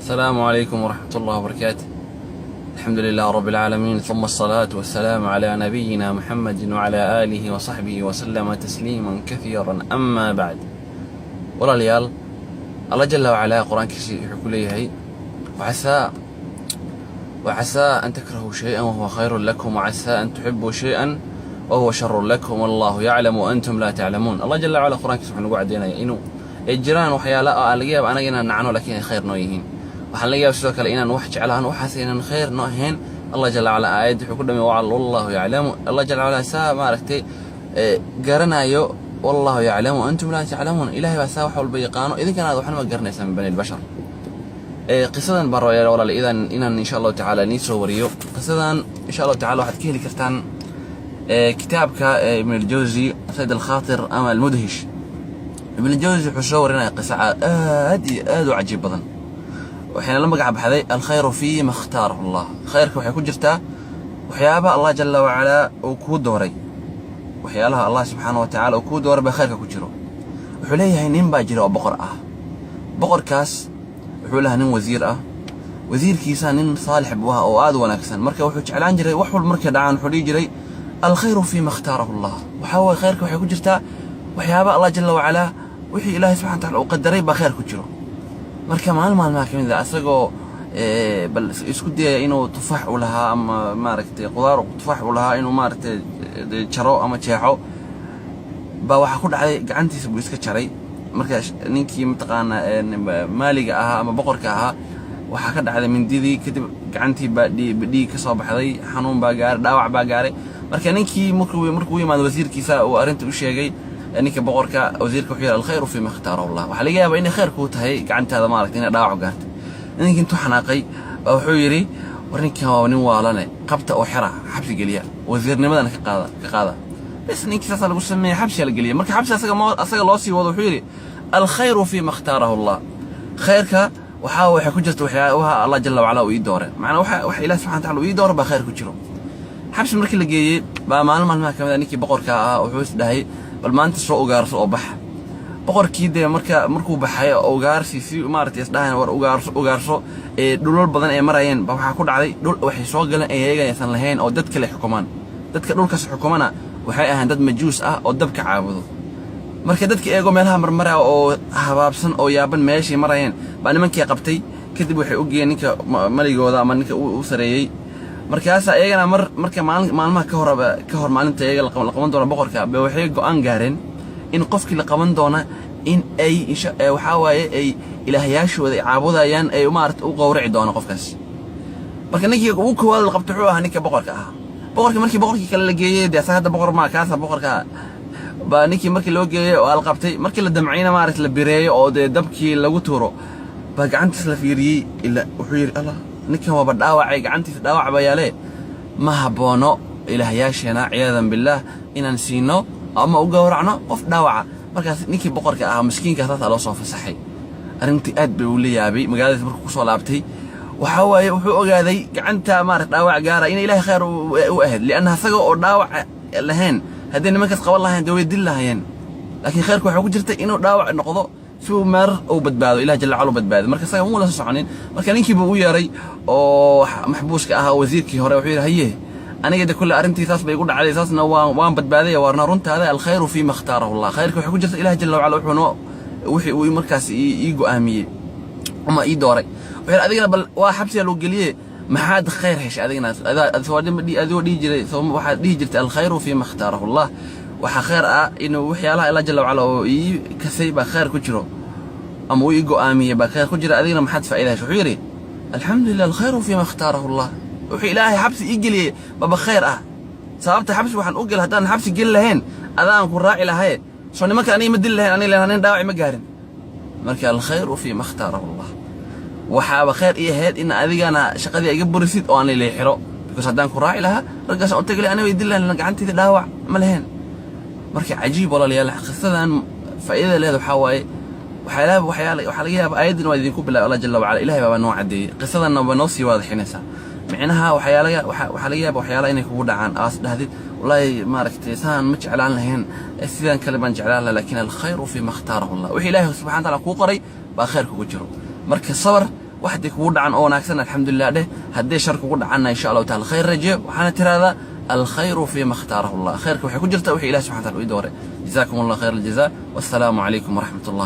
السلام عليكم ورحمة الله وبركاته. الحمد لله رب العالمين، ثم الصلاة والسلام على نبينا محمد وعلى آله وصحبه وسلم تسليما كثيرا. أما بعد، ولا ليال الله جل وعلا قرآن كسي يقول لي وعسى أن تكرهوا شيئا وهو خير لكم، وعسى أن تحبوا شيئا وهو شر لكم، والله يعلم وأنتم لا تعلمون. الله جل وعلا قرآن كسي نقول عدينا إنه الجيران وحيالا الجياب أنا جينا نعنو لكن خير نويهين، waxaan laga yaabaa sidoo kale inaan wax jeclaan waxaas inaan khayr noo ahayn. Allah jalla wala aayad wuxuu ku dhamay wallahu ya'lamu. Allah jalla wala saa maaragtay garanayo wallahu ya'lamu antum la ta'lamun. Ilaahay baa saa wax walba yaqaano, idinkana aad waxna ma garanaysan bani bashar. qisadan barooyada walaal idan inaan insha Allah ta'ala ni soo wariyo qisadan insha Allah ta'ala waxaad ka heli kartaan kitaabka Ibn al-Jawzi Sayd al-Khatir ama al-Mudhish. Ibn al-Jawzi wuxuu soo warinaya qisa aad u cajiib badan. وحين لما قاعد بحذي الخير فيه ما اختاره الله. خيرك وحي كجرتا وحيابها الله جل وعلا وكود دوري وحيالها الله سبحانه وتعالى وكود دور بخيرك كجرو وحليه هينين باجرو بقر بقر كاس وحولها نين وزير وزير كيسان نين صالح بوها او اد ونكسن مركا وحو جعلان جري وحول مركا دعان حولي جري الخير فيما اختاره الله. وحاول خيرك وحي كجرتا وحيابها الله جل وعلا وحي الله سبحانه وتعالى وقدري بخير كجرو. marka maalmaha kamid ah asagoo bal isku dayay inuu tufaax u lahaa ama maaragtay qudaar tufaax u lahaa inuu maaragtay jaro ama jeexo ba waxa ku dhacday gacantiisa buu iska jaray. marka ninkii mataqaana maaliga ahaa ama boqorka ahaa waxa ka dhacday mindidii kadib gacantii baa dhiig ka soo baxday, xanuun baa gaaray, dhaawac baa gaaray. marka ninkii markuu yimaado wasiirkiisa oo arinta u sheegay ninka boqorka wasiirka wuxuu yiri alkhayru fi ma ikhtarahu Allah. waxa laga yaabaa in khayrku tahay gacantaada maaragtay in dhaawac gaartay. ninka intuu xanaaqay wuxuu yiri warinkan waa nin waalane qabta oo xira xabsi galiya wasiirnimadan ka qaada bas ninka saas lagu sameeyay xabsi la galiya. marka xabsi asaga loo sii wado wuxuu yiri alkhayru fi ma ikhtarahu Allah. khayrka waxa ku jirta waxa Allah jalla wa ala uu doore macna waxa Ilaahay subhanahu wa ta'ala uu doore ba khayr ku jiro. xabsi markii la geeyay ba maalmaha kamid ninkii boqorka wuxuu isdhahay bal maanta soo ugaarso oo bax. boqorkii de markuu baxay ugaarsi si maartay isdhahan war ugaarso dhulal badan ay marayeen ba waxa ku dhacday dhul waxay soo galeen ayaga aysan lahayn oo dad kale xukumaan. dadka dhulkaas xukumana waxay ahaan dad majuus oo dabka caabudo. marka dadkii eego meelaha marmara oo habaabsan oo yaaban meeshii marayeen ba nimankii qabtay kadib waxay u geeyeen ninka maligooda ama ninka uu sareeyay. markaas ayagana marka maalmaha ka hor maalinta ayaga la qaban doono boqorka ba waxay go'aan gaareen in qofkii la qaban doona in ay waxa waaye ay ilaahayaashooda caabudayaan ay maarta u qowrici doono qofkaas. marka ninkii uu koowaad la qabtay wuxuu ahaa ninka boqorka markii boqorkii kale la geeyay deesaada boqor ma kaasa boqorka ba ninkii markii loo geeyay oo la qabtay markii la damcayna maarta la bireeyo oo dabkii lagu tuuro ba gacantiisa la fiiriyay ila wuxuu yiri Allah ninkan waa dhaawacay gacantiisa dhaawac bayaale ma haboono ilaahayaashana ciidan billah inaan siino ama u gowracno qof dhaawaca. markaas ninkii boqorka miskiinka taas loo soo fasaxay. arintii aad bay u leeyaabay magaalada markuu ku soo laabtay waxa waaye wuxuu ogaaday gacanta maarta dhaawac gaara in Ilaahay khayr u ahad lian asaga oo dhaawac lahayn hadii nimankaas qaban lahayn daway dil lahayn. laakiin khayrku waxa ku jirta inuu dhaawac noqdo suu mar oo badbaado Ilaahay jalla wala badbaado. marka saga muu la soconin. marka ninkii buu u yeeray oo maxbuuska wasiirkii hore wuxuu yiri haye aniga kulli arintiisaas bay igu dhacday saasna waan badbaaday warna runtaada alkhayru fi ma ikhtarahu Allah. khayrku waxa ku jirta Ilaahay jalla wala wixii uu markaas ii go'aamiyay ama ii dooray. wuxuu adigana bal waa xabsi loo galiyay maxaad khayr heshay adigana adoo dhigi jiray waxaad dhigi jirtay alkhayru fi ma ikhtarahu Allah. waxa khayr inuu waxyaalaha Ilaahay jalla wala ii kasay ba khayr ku jiro ama uu ii go'aamiyay ba khayr ku jira adigana maxaad faa'iidahay. wuxuu yiri alhamdulillah alkhayru fi ma ikhtarahu Allah. wuxuu Ilaahay xabsi ii galiyay baba khayr sababta xabsi waxaan u gal hadaan xabsi gal lahayn adaan ku raaci lahay soo nimanka aniga ma dil lahayn aniga leeyahay dhaawac ma gaarin. marka alkhayru fi ma ikhtarahu Allah waxa ba khayr ii ahayd in adigana shaqadii iga burisid oo aan leexiro because hadaan ku raaci lahaa ragaas oo tagay aniga dil lahayn gacanteeda dhaawac ma lahayn. marka cajiib walaalayaal qisadan faa'iidada leedahay waxa waaye waxa laga yaabaa aayaddan waa idinku bilaabay Allah jalla wa ala Ilaahay baa noo cadeeyay qisadanna waa noo sii waadixinaysa micnaha waxa laga yaabaa waxyaalaha inay kugu dhacaan aas dhahdid wallahi maaragtay saan ma jeclaan lahayn sidaan kale baan jeclaan lahaa laakiin alkhayru fi ma ikhtarahu Allah. wixii Ilaahay subhanahu wa ta'ala ku qoray ba khayr kugu jiro. marka sabar وحدك وضع عن أو ناكسن الحمد لله ده هدي شرك وضع عنا إن شاء الله تعالى خير رجع وحنا ترى هذا الخير فيما اختاره الله خيرك وحكون جرت وحي إله سبحانه وتعالى ويدوره. جزاكم الله خير الجزاء والسلام عليكم ورحمة الله.